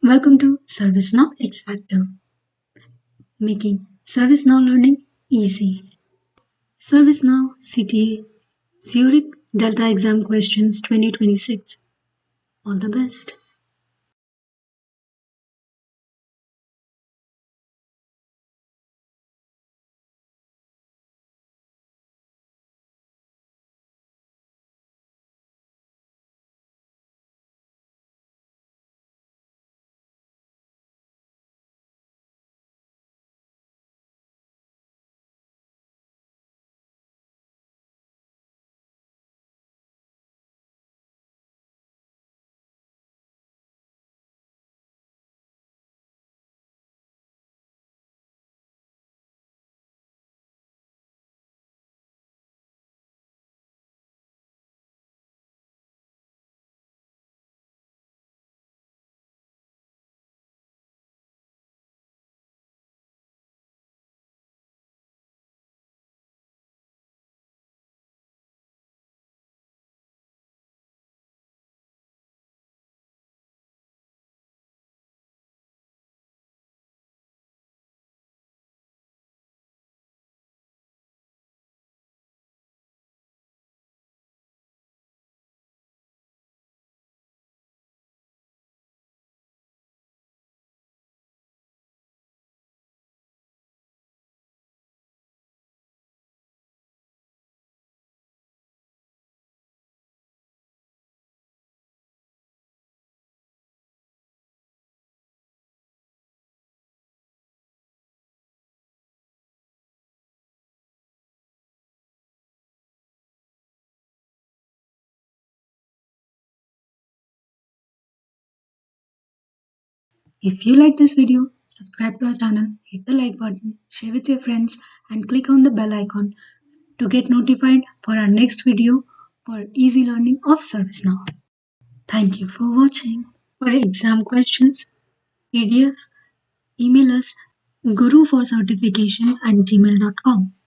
Welcome to ServiceNow X Factor, making ServiceNow learning easy. ServiceNow CTA Zurich Delta Exam Questions 2026. All the best. If you like this video, subscribe to our channel, hit the like button, share with your friends, and click on the bell icon to get notified for our next video for easy learning of ServiceNow. Thank you for watching. For exam questions, PDF, email us guruforcertification@gmail.com.